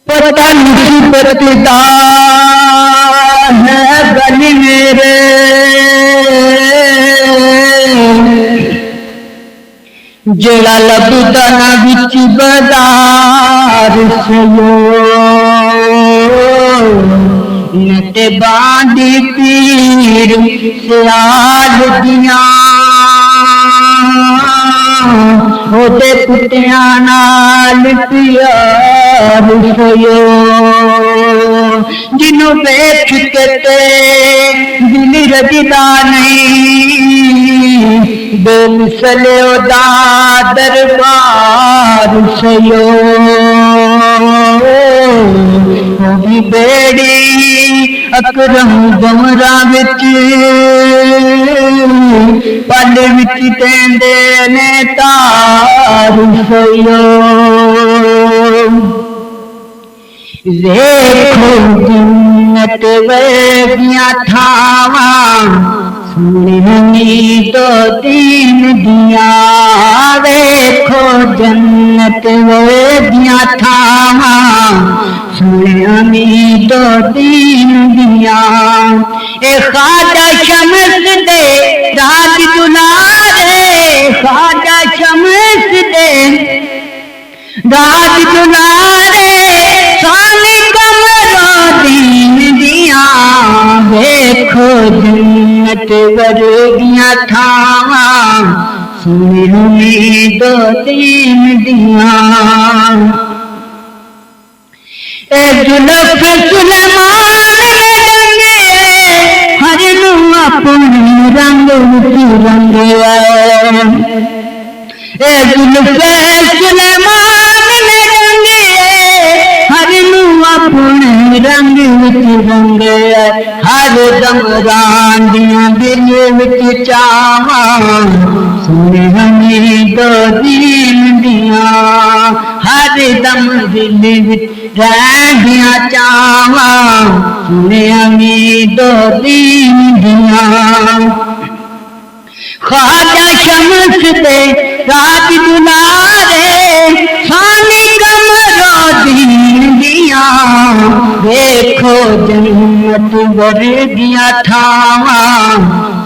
पता मुसीबत दा है गली मेरे, जेड़ा लबदा ना विच बाजार सयो, नते बांधी पीर सियाल दिया ओदे पुत्तियां नाल प्यार सयो, जिन्हों वेख के ते दिल रजदा नहीं, बेमिसले ओदा दरबार सयो, भी बेड़ी अकरम गमरा विच पल विच तेंदे ने तार सयो, देखो जन्नत वर्गियां थावां सुननी तो दीन दिया, देखो जन्नत वर्गियां थावां सुननी तो दीन दिया, ए ख्वाजा शम्स दे राज दुलारे, ख्वाजा शम्स दे राज दुलारे, सानी कमरो दीन दिया, देखो जन्नत वर्गियां थावां सुननी तो दीन दिया, ए जुल्फ सुलेमान रंगे हर नू अपने रंग विच रंगे, ए जुल्फ सुलेमान रंगे हर नू अपने रंग विच रंगे, हर दम रांदियां दिल विच चावां सुननी तो दीन दिया, हर दम दिल विच रहंदियां चावां सुननी तो दीन दिया, ख्वाजा शम्स दे राज दुलारे, सानी कमरो दीन दिया, देखो जन्नत वर्गियां थावां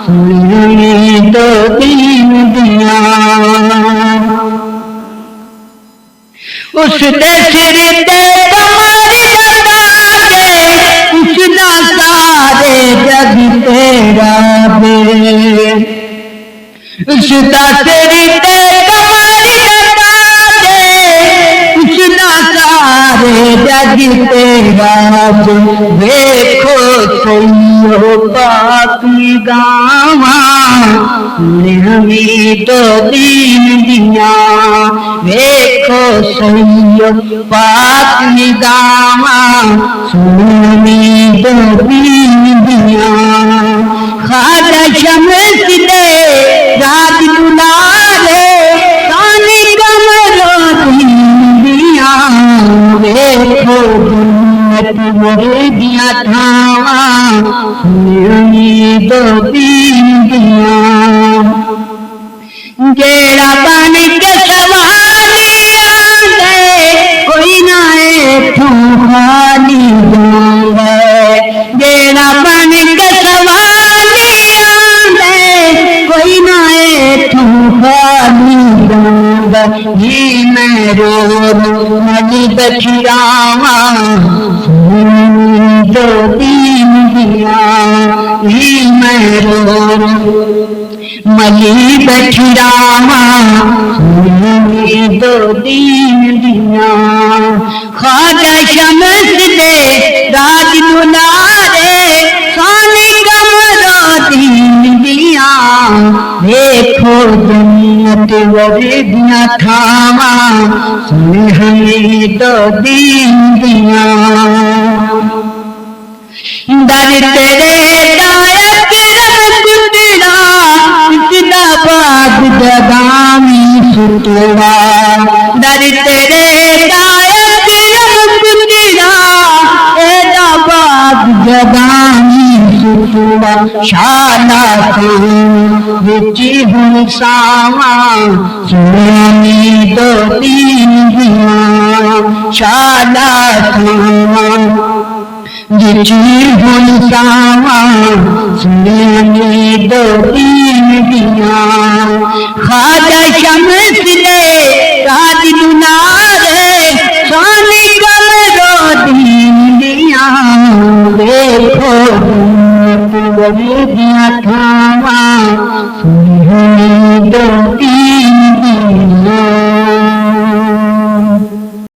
सुननी तो दीन दिया, उसदे सिर ते कमर लगा के उसदा सारे जग तेरा बे, उसदा सिर ते कमर लगा के उसदा सारे जग तेरा बे, देखो सैयो पाक गावां सुननी तो दीन दिया, देखो सैयो पाक गावां सुननी तो दीन दिया, ख्वाजा शम्स दे राज दुलारे, सानी कमरो दीन दिया, देखो जन्नत वर्गियां थावां सुननी तो दीन दिया, जेड़ा बन के सवालिया दे कोई ना इत्थों खाली जावे, जेड़ा बन के सवालिया दे कोई ना इत्थों खाली जावे, जी मैं रो मनी बछड़ावां सुननी तो दीन दिया, जी मैं रो मली बछड़ावां सुननी तो दीन दिया, ख्वाजा शम्स दे राज दुलारे, सानी कमरो दीन दिया, देखो जन्नत वर्गियां थावां सुननी तो दीन दिया, दर तेरे दायक गुजरा इसदा बाग जगामी सुतवा, दर तेरे दायक गुजरा एदा बाग जगामी सुतवा, शाला रुचि हूँ सावा सुनानी दो तीन दिया शाला खावा रुचि हूँ सावा सुनानी दो तीन दिया खाजा शम्स ले राज दुनारे सानी गल रो दीन दिया देखो दिया था